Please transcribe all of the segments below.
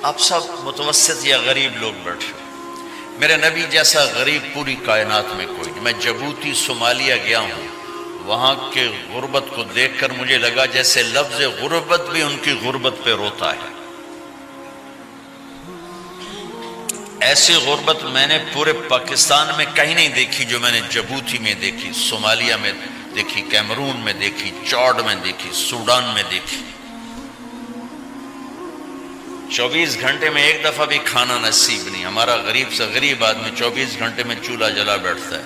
آپ سب متوسط یا غریب لوگ بیٹھے، میرے نبی جیسا غریب پوری کائنات میں کوئی نہیں۔ میں جبوتی صومالیہ گیا ہوں، وہاں کے غربت کو دیکھ کر مجھے لگا جیسے لفظ غربت بھی ان کی غربت پہ روتا ہے۔ ایسی غربت میں نے پورے پاکستان میں کہیں نہیں دیکھی جو میں نے جبوتی میں دیکھی، صومالیہ میں دیکھی، کیمرون میں دیکھی، چاڈ میں دیکھی، سوڈان میں دیکھی۔ 24 گھنٹے میں ایک دفعہ بھی کھانا نصیب نہیں۔ ہمارا غریب سے غریب آدمی 24 گھنٹے میں چولہا جلا بیٹھتا ہے،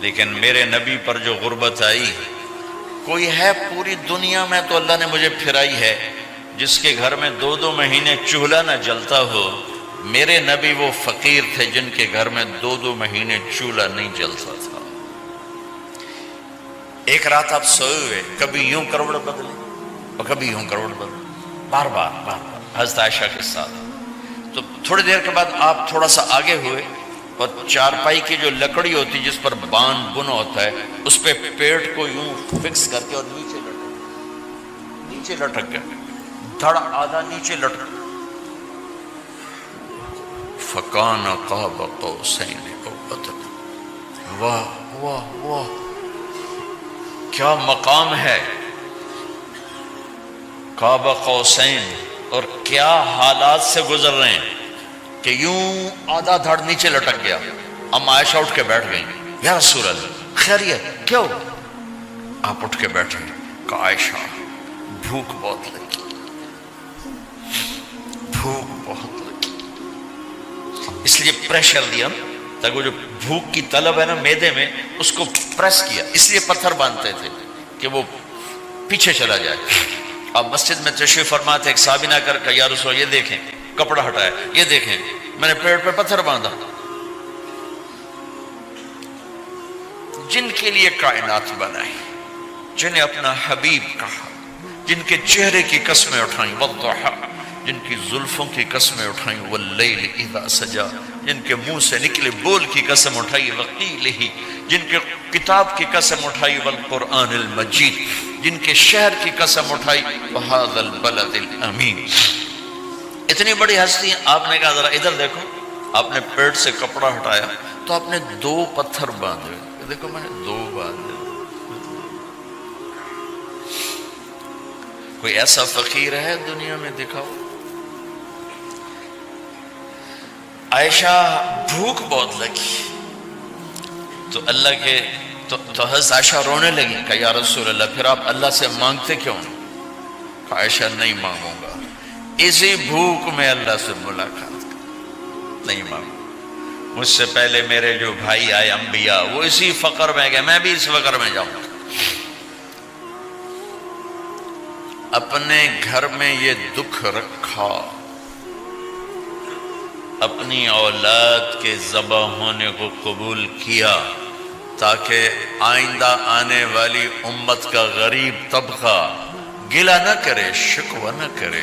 لیکن میرے نبی پر جو غربت آئی، کوئی ہے پوری دنیا میں تو اللہ نے مجھے پھرائی ہے جس کے گھر میں 2 مہینے چولہا نہ جلتا ہو۔ میرے نبی وہ فقیر تھے جن کے گھر میں 2 مہینے چولہا نہیں جلتا تھا۔ ایک رات آپ سوئے ہوئے، کبھی یوں کروڑ بدلے اور کبھی یوں کروڑ بدلے، بار بار حضرت عائشہ کے ساتھ۔ تو تھوڑی دیر کے بعد آپ تھوڑا سا آگے ہوئے اور چارپائی کی جو لکڑی ہوتی جس پر بان بنا ہوتا ہے، اس پہ پیٹ کو یوں فکس کر کے اور نیچے لٹک گئے، دھڑ آدھا نیچے لٹک۔ فکان قاب قوسین او ادنی۔ واہ واہ واہ، کیا مقام ہے قاب قوسین، اور کیا حالات سے گزر رہے ہیں کہ یوں آدھا دھڑ نیچے لٹک گیا۔ ام عائشہ اٹھ کے بیٹھ گئی، یا رسول اللہ خیریت کیوں؟ آپ اٹھ کے بیٹھے، کہا عائشہ بھوک بہت لگی، بھوک بہت لگی، اس لیے پریشر دیا تاکہ وہ جو بھوک کی طلب ہے نا معدے میں، اس کو پریس کیا، اس لیے پتھر باندھتے تھے کہ وہ پیچھے چلا جائے۔ اب مسجد میں تشریف فرما تھے، ایک صحابی نہ کر کہ یا رسول یہ دیکھیں کپڑا ہٹایا، یہ دیکھیں میں نے پیٹ پہ پتھر باندھا۔ جن کے لیے کائنات بنائی، جنہیں اپنا حبیب کہا، جن کے چہرے کی قسمیں اٹھائیں، والضحی، جن کی زلفوں کی قسمیں اٹھائیں، واللیل اذا سجا، جن کے منہ سے نکلے بول کی قسم اٹھائی، وقیلہ، جن کے کتاب کی قسم اٹھائی، والقرآن المجید، جن کے شہر کی قسم اٹھائی، وہذا البلد الامین۔ اتنی بڑی ہستی ہیں، آپ نے کہا ذرا ادھر دیکھو، آپ نے پیٹ سے کپڑا ہٹایا تو آپ نے 2 پتھر باندھے، دیکھو میں نے 2 باندھے۔ کوئی ایسا فقیر ہے دنیا میں؟ دکھاؤ۔ عائشہ بھوک بہت لگی تو اللہ کے تو حضرت عائشہ رونے لگی، کہا یا رسول اللہ پھر آپ اللہ سے مانگتے کیوں؟ کہا عائشہ نہیں مانگوں گا، اسی بھوک میں اللہ سے ملاقات نہیں مانگوں۔ مجھ سے پہلے میرے جو بھائی آئے انبیاء، وہ اسی فقر میں گئے، میں بھی اس فقر میں جاؤں گا۔ اپنے گھر میں یہ دکھ رکھا، اپنی اولاد کے ذبح ہونے کو قبول کیا تاکہ آئندہ آنے والی امت کا غریب طبقہ گلہ نہ کرے، شکوہ نہ کرے،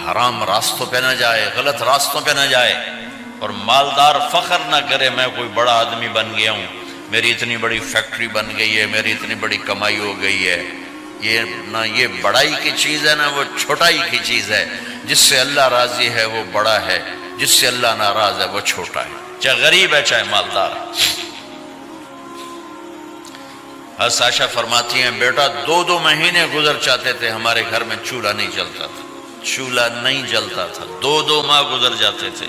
حرام راستوں پہ نہ جائے، غلط راستوں پہ نہ جائے، اور مالدار فخر نہ کرے میں کوئی بڑا آدمی بن گیا ہوں، میری اتنی بڑی فیکٹری بن گئی ہے، میری اتنی بڑی کمائی ہو گئی ہے۔ یہ نہ یہ بڑائی کی چیز ہے، نہ وہ چھوٹائی کی چیز ہے۔ جس سے اللہ راضی ہے وہ بڑا ہے، جس سے اللہ ناراض ہے وہ چھوٹا ہے، چاہے غریب ہے چاہے مالدار۔ حضرت عائشہ فرماتی ہیں بیٹا 2 مہینے گزر جاتے تھے ہمارے گھر میں چولہا نہیں جلتا تھا، چولہا نہیں جلتا تھا، 2 ماہ گزر جاتے تھے۔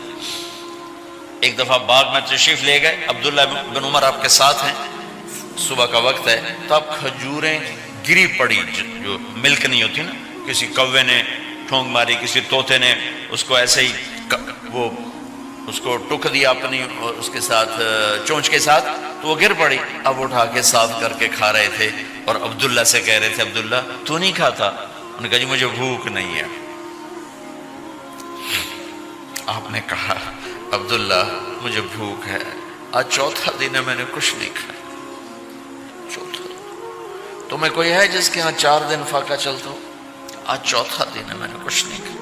ایک دفعہ باغ میں تشریف لے گئے، عبداللہ بن عمر آپ کے ساتھ ہیں، صبح کا وقت ہے تو اب کھجوریں گری پڑی، جو ملک نہیں ہوتی نا، کسی کوے نے ٹھونگ ماری، کسی طوطے نے اس کو ایسے ہی وہ اس کو ٹک دیا اپنی اس کے ساتھ چونچ کے ساتھ، تو وہ گر پڑی۔ اب اٹھا کے صاف کر کے کھا رہے تھے اور عبداللہ سے کہہ رہے تھے عبداللہ تو نہیں کھاتا؟ انہوں نے کہا جی مجھے بھوک نہیں ہے۔ آپ نے کہا عبداللہ مجھے بھوک ہے، آج 4تھا دن ہے میں نے کچھ نہیں کھایا، 4تھا۔ تمہیں کوئی ہے جس کے ہاں 4 دن فاقہ چلتا ہو؟ آج 4تھا دن ہے میں نے کچھ نہیں کھایا۔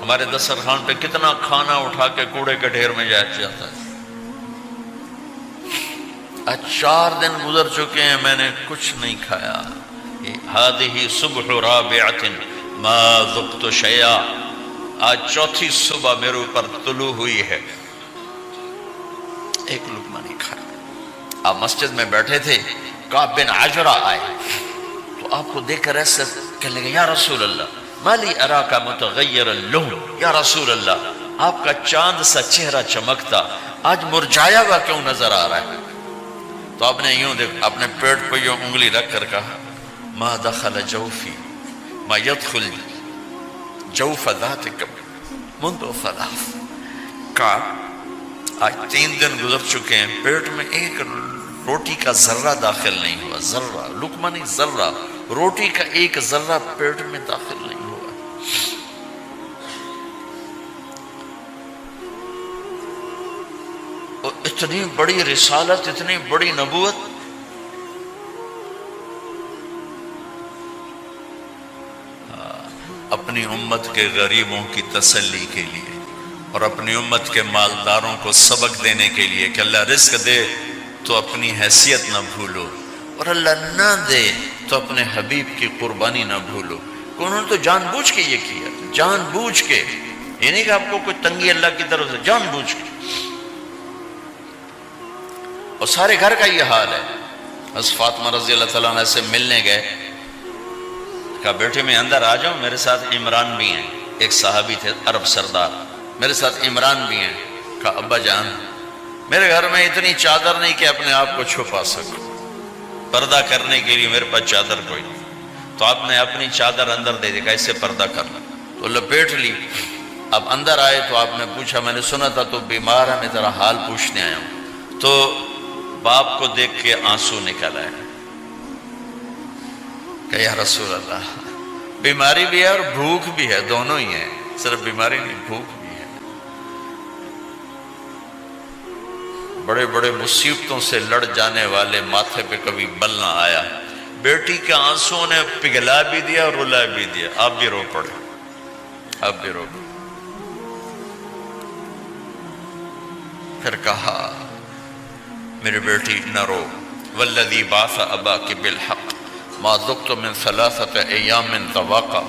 ہمارے دسترخوان پہ کتنا کھانا اٹھا کے کوڑے کے ڈھیر میں جاتا ہے، آج 4 دن گزر چکے ہیں میں نے کچھ نہیں کھایا۔ هذه صبح رابعة ما ذقت شيئا، آج چوتھی صبح میرے اوپر طلوع ہوئی ہے، ایک لقمہ نہیں کھایا۔ آپ مسجد میں بیٹھے تھے، کعب بن عجرہ آئے تو آپ کو دیکھ کر ایسے کہنے لگے یا رسول اللہ مالی اراکا متغیر اللون، یا رسول اللہ آپ کا چاند سا چہرہ چمکتا آج مرجھایا ہوا کیوں نظر آ رہا ہے؟ تو آپ نے یوں دیکھ اپنے پیٹ پہ یوں انگلی رکھ کر کہا ما دخل جوفی ما يدخل جوف ذاتک منذ ثلاث، کہا آج 3 دن گزر چکے ہیں، پیٹ میں ایک روٹی کا ذرہ داخل نہیں ہوا، ذرہ، لقمہ نہیں ذرہ، روٹی کا ایک ذرہ پیٹ میں داخل نہیں ہوا۔ اور اتنی بڑی رسالت، اتنی بڑی نبوت، اپنی امت کے غریبوں کی تسلی کے لیے اور اپنی امت کے مالداروں کو سبق دینے کے لیے کہ اللہ رزق دے تو اپنی حیثیت نہ بھولو، اور اللہ نہ دے تو اپنے حبیب کی قربانی نہ بھولو۔ انہوں نے تو جان بوجھ کے یہ کیا، جان بوجھ کے، یہ نہیں کہ آپ کو کوئی تنگی اللہ کی طرف سے، جان بوجھ کے۔ اور سارے گھر کا یہ حال ہے۔ حضرت فاطمہ رضی اللہ تعالیٰ عنہ سے ملنے گئے، کہا بیٹے میں اندر آ جاؤں، میرے ساتھ عمران بھی ہیں، ایک صحابی تھے عرب سردار، میرے ساتھ عمران بھی ہیں۔ کہا ابا جان میرے گھر میں اتنی چادر نہیں کہ اپنے آپ کو چھپا سکوں، پردہ کرنے کے لیے میرے پاس چادر کوئی نہیں، تو آپ نے اپنی چادر اندر دے دی، کیسے پردہ کرنا، تو لپیٹ لی۔ اب اندر آئے تو آپ نے پوچھا میں نے سنا تھا تو بیمار ہے، میں تیرا حال پوچھنے آیا ہوں۔ تو باپ کو دیکھ کے آنسو نکل آئے کہ یا رسول اللہ بیماری بھی ہے اور بھوک بھی ہے، دونوں ہی ہیں، صرف بیماری نہیں بھوک بھی ہے۔ بڑے بڑے مصیبتوں سے لڑ جانے والے ماتھے پہ کبھی بل نہ آیا۔ بیٹی کے آنسوں نے پگھلا بھی دیا اور رلا بھی دیا، آپ بھی رو پڑے، آپ بھی رو پڑے۔ پھر کہا میری بیٹی نہ رو، والذی بعث اباک بالحق ما ذقت من 3 ایام طواقا،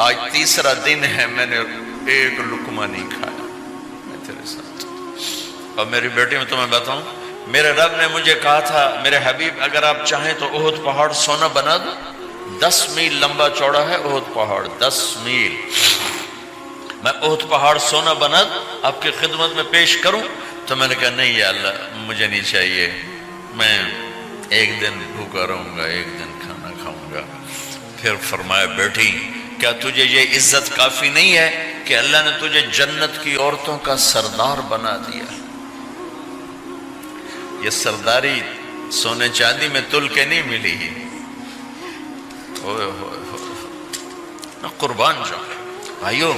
آج 3 دن ہے میں نے ایک لقمہ نہیں کھایا، میں تیرے ساتھ۔ اور میری بیٹی میں تمہیں بتاؤں، میرے رب نے مجھے کہا تھا میرے حبیب اگر آپ چاہیں تو احد پہاڑ سونا بنا دو، 10 میل لمبا چوڑا ہے احد پہاڑ، 10 میل، میں احد پہاڑ سونا بنا دوں آپ کی خدمت میں پیش کروں؟ تو میں نے کہا نہیں یا اللہ مجھے نہیں چاہیے، میں ایک دن بھوکا رہوں گا، ایک دن کھانا کھاؤں گا۔ پھر فرمایا بیٹی کیا تجھے یہ عزت کافی نہیں ہے کہ اللہ نے تجھے جنت کی عورتوں کا سردار بنا دیا؟ یہ سرداری سونے چاندی میں تل کے نہیں ملی، ہوئے ہوئے ہوئے قربان جاؤں۔ بھائیو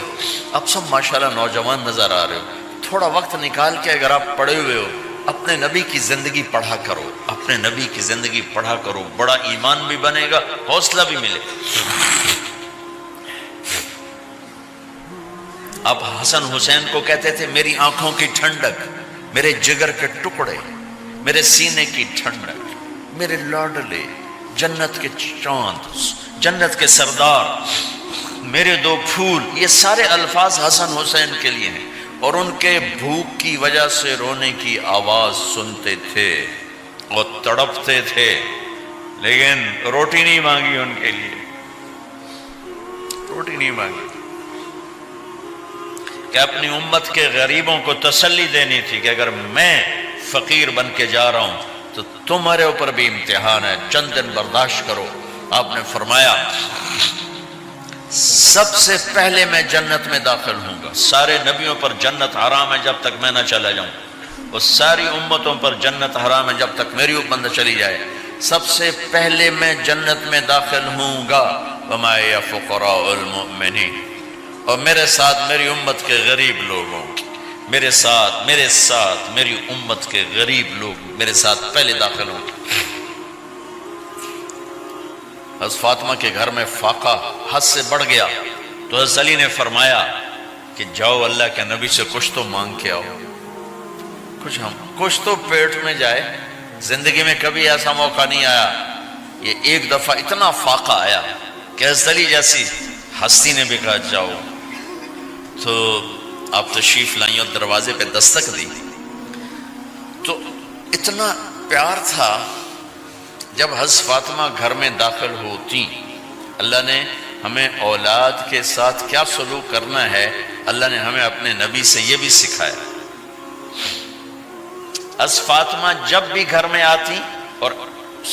اب سب ماشاءاللہ نوجوان نظر آ رہے ہو، تھوڑا وقت نکال کے اگر آپ پڑھے ہوئے ہو اپنے نبی کی زندگی پڑھا کرو، اپنے نبی کی زندگی پڑھا کرو، بڑا ایمان بھی بنے گا، حوصلہ بھی ملے۔ آپ حسن حسین کو کہتے تھے میری آنکھوں کی ٹھنڈک، میرے جگر کے ٹکڑے، میرے سینے کی ٹھنڈک، میرے لاڈلے، جنت کے چاند، جنت کے سردار، میرے 2 پھول، یہ سارے الفاظ حسن حسین کے لیے ہیں۔ اور ان کے بھوک کی وجہ سے رونے کی آواز سنتے تھے اور تڑپتے تھے، لیکن روٹی نہیں مانگی ان کے لیے، روٹی نہیں مانگی، کہ اپنی امت کے غریبوں کو تسلی دینی تھی کہ اگر میں فقیر بن کے جا رہا ہوں تو تمہارے اوپر بھی امتحان ہے، چند دن برداشت کرو۔ آپ نے فرمایا سب سے پہلے میں جنت میں داخل ہوں گا، سارے نبیوں پر جنت حرام ہے جب تک میں نہ چلا جاؤں، اور ساری امتوں پر جنت حرام ہے جب تک میری امت نہ چلی جائے، سب سے پہلے میں جنت میں داخل ہوں گا۔ وما یا فقراء المؤمنین، اور میرے ساتھ میری امت کے غریب لوگوں، میرے ساتھ میری امت کے غریب لوگ میرے ساتھ پہلے داخل ہوں گے۔ حضرت فاطمہ کے گھر میں فاقہ حد سے بڑھ گیا تو حضرت علی نے فرمایا کہ جاؤ اللہ کے نبی سے کچھ تو مانگ کے آؤ، کچھ تو پیٹ میں جائے۔ زندگی میں کبھی ایسا موقع نہیں آیا، یہ ایک دفعہ اتنا فاقہ آیا کہ حضرت علی جیسی ہستی نے بھی کہا جاؤ۔ تو آپ تشریف لائیں اور دروازے پہ دستک دی تو اتنا پیار تھا. جب حضرت فاطمہ گھر میں داخل ہوتی، اللہ نے ہمیں اولاد کے ساتھ کیا سلوک کرنا ہے اللہ نے ہمیں اپنے نبی سے یہ بھی سکھایا. حضرت فاطمہ جب بھی گھر میں آتی، اور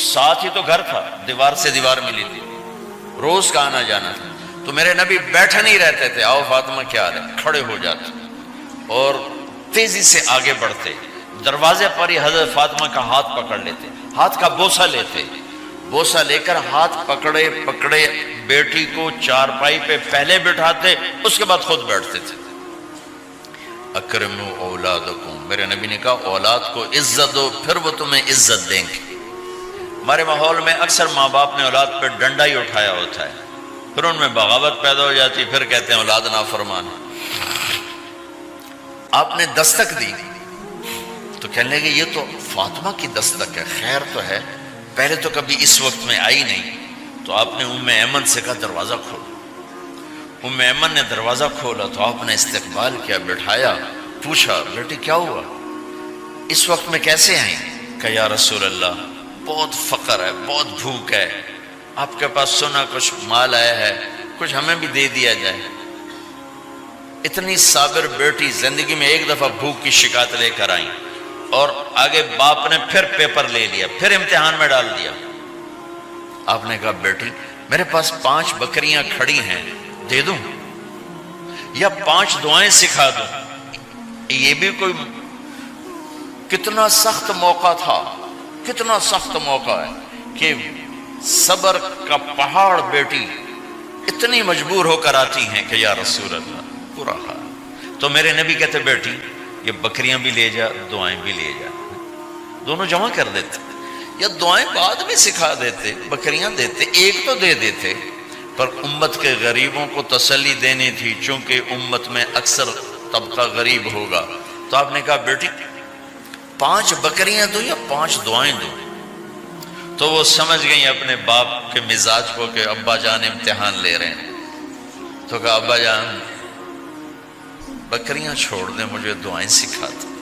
ساتھ ہی تو گھر تھا، دیوار سے دیوار ملی تھی، روز کا آنا جانا تھا، تو میرے نبی بیٹھے نہیں رہتے تھے، آؤ فاطمہ کیا حال ہے، کھڑے ہو جاتے اور تیزی سے آگے بڑھتے. دروازے پر ہی حضرت فاطمہ کا ہاتھ پکڑ لیتے، ہاتھ کا بوسہ لیتے، بوسہ لے کر ہاتھ پکڑے پکڑے بیٹی کو چارپائی پہ پہلے بٹھاتے، اس کے بعد خود بیٹھتے تھے. اکرموا اولادکم، میرے نبی نے کہا اولاد کو عزت دو، پھر وہ تمہیں عزت دیں گے. ہمارے ماحول میں اکثر ماں باپ نے اولاد پہ ڈنڈا ہی اٹھایا ہوتا ہے، پھر ان میں بغاوت پیدا ہو جاتی، پھر کہتے ہیں اولاد نافرمان ہے. آپ نے دستک دی تو کہنے لگے یہ تو فاطمہ کی دستک ہے، خیر تو ہے، پہلے تو کبھی اس وقت میں آئی نہیں. تو آپ نے ام ایمن سے کہا دروازہ کھولو. ام ایمن نے دروازہ کھولا تو آپ نے استقبال کیا، بٹھایا، پوچھا بیٹی کیا ہوا، اس وقت میں کیسے آئیں؟ کہ یا رسول اللہ بہت فقر ہے، بہت بھوک ہے، آپ کے پاس سنا کچھ مال آیا ہے، کچھ ہمیں بھی دے دیا جائے. اتنی صابر بیٹی زندگی میں ایک دفعہ بھوک کی شکایت لے کر آئیں، اور آگے باپ نے پھر پیپر لے لیا، پھر امتحان میں ڈال دیا. آپ نے کہا بیٹی میرے پاس 5 بکریاں کھڑی ہیں، دے دوں یا 5 دعائیں سکھا دوں؟ یہ بھی کوئی کتنا سخت موقع تھا، کتنا سخت موقع ہے کہ صبر کا پہاڑ بیٹی اتنی مجبور ہو کر آتی ہیں کہ یا رسول اللہ برا حال. تو میرے نبی کہتے بیٹی یہ بکریاں بھی لے جا، دعائیں بھی لے جا، دونوں جمع کر دیتے، یا دعائیں بعد میں سکھا دیتے، بکریاں دیتے، ایک تو دے دیتے. پر امت کے غریبوں کو تسلی دینی تھی، چونکہ امت میں اکثر طبقہ غریب ہوگا. تو آپ نے کہا بیٹی 5 بکریاں دوں یا 5 دعائیں دوں؟ تو وہ سمجھ گئی اپنے باپ کے مزاج کو کہ ابا جان امتحان لے رہے ہیں. تو کہا ابا جان بکریاں چھوڑ دیں، مجھے دعائیں سکھا دیں،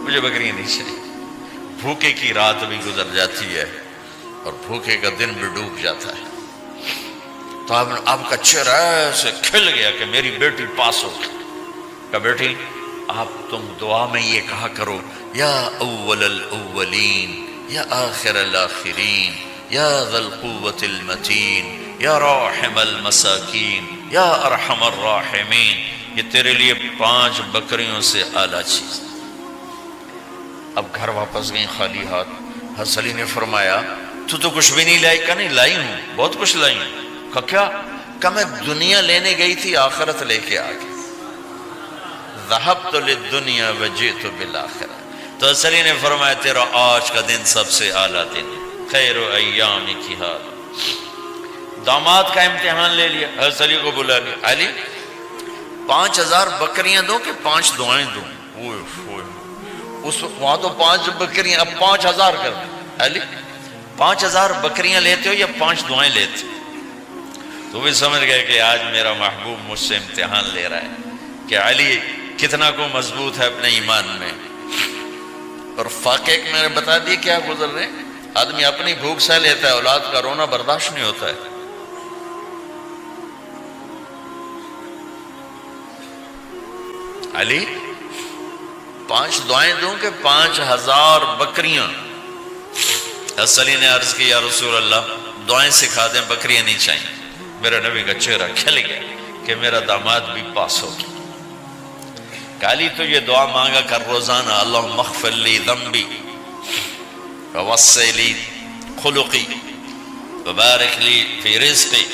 مجھے بکریاں نہیں چاہیے. بھوکے کی رات بھی گزر جاتی ہے اور بھوکے کا دن بھی ڈوب جاتا ہے. تو آپ کا چہرہ ایسے کھل گیا کہ میری بیٹی پاس ہو گئی. کہ بیٹی آپ تم دعا میں یہ کہا کرو یا اول الاولین یا آخر الاخرین یا ذا القوة المتین یا راحم المساکین یا ارحم الراحمین. یہ تیرے لیے 5 بکریوں سے اعلیٰ چیز. اب گھر واپس گئیں خالی ہاتھ. حضرت علی نے فرمایا تو کچھ بھی نہیں لائی؟ کہا نہیں لائی ہوں، بہت کچھ لائی ہوں. کہا کیا؟ کہا میں دنیا لینے گئی تھی، آخرت لے کے آ گئی. ذهبت للدنیا وجئت بالآخرہ. تو حضرت علی نے فرمایا تیرا آج کا دن سب سے اعلیٰ دن، خیر ایام کی حال. داماد کا امتحان لے لیا، حضرت علی کو بلا لیا. علی 5000 بکریاں دوں کہ 5 دعائیں دوں؟ وہاں تو 5 بکریاں، اب 5000 کر دیں. علی 5000 بکریاں لیتے ہو یا 5 دعائیں لیتے ہو؟ تو بھی سمجھ گئے کہ آج میرا محبوب مجھ سے امتحان لے رہا ہے کہ علی کتنا کو مضبوط ہے اپنے ایمان میں. اور فاقے میں نے بتا دی کیا گزر رہے. آدمی اپنی بھوک سہ لیتا ہے، اولاد کا رونا برداشت نہیں ہوتا ہے. علی 5 دعائیں دوں کہ 5000 بکریاں؟ حضرت علی نے عرض کی یا رسول اللہ دعائیں سکھا دیں، بکریاں نہیں چاہیے. میرا نبی کا چہرہ کھل گیا کہ میرا داماد بھی پاس ہو گیا. علی تو یہ دعا مانگا کر روزانہ، اللہم اغفر لی ذنبی ووسع لی خلقی وبارک لی فی رزقی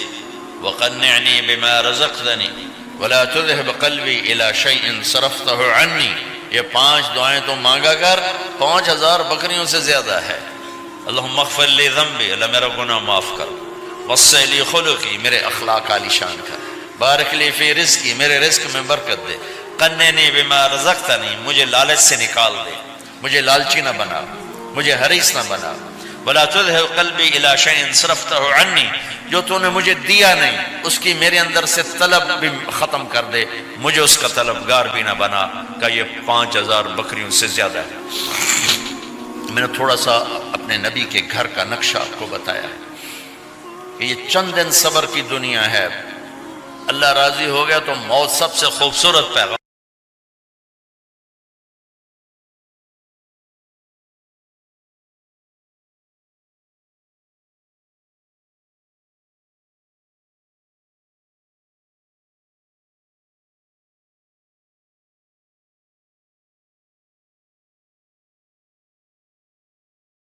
وقنعنی بما رزقتنی ولا تذهب قلبی الی شیء صرفتہ عنی. یہ 5 دعائیں تو مانگا کر، 5000 بکریوں سے زیادہ ہے. اللہم اغفر لی ذنبی، اللہ میرا گناہ معاف کر. وسع لی خلقی، میرے اخلاق عالی شان کر. بارک لی فی رزقی، میرے رزق میں برکت دے. قنعنی بما رزقتنی، مجھے لالچ سے نکال دے، مجھے لالچی نہ بنا، مجھے حریص نہ بنا. ولا تذهب قلبی الی شیء صرفتہ عنی، جو تو نے مجھے دیا نہیں اس کی میرے اندر سے طلب بھی ختم کر دے، مجھے اس کا طلبگار بھی نہ بنا، کہ یہ 5000 بکریوں سے زیادہ ہے۔ میں نے تھوڑا سا اپنے نبی کے گھر کا نقشہ آپ کو بتایا کہ یہ چند دن صبر کی دنیا ہے، اللہ راضی ہو گیا تو موت سب سے خوبصورت پیغام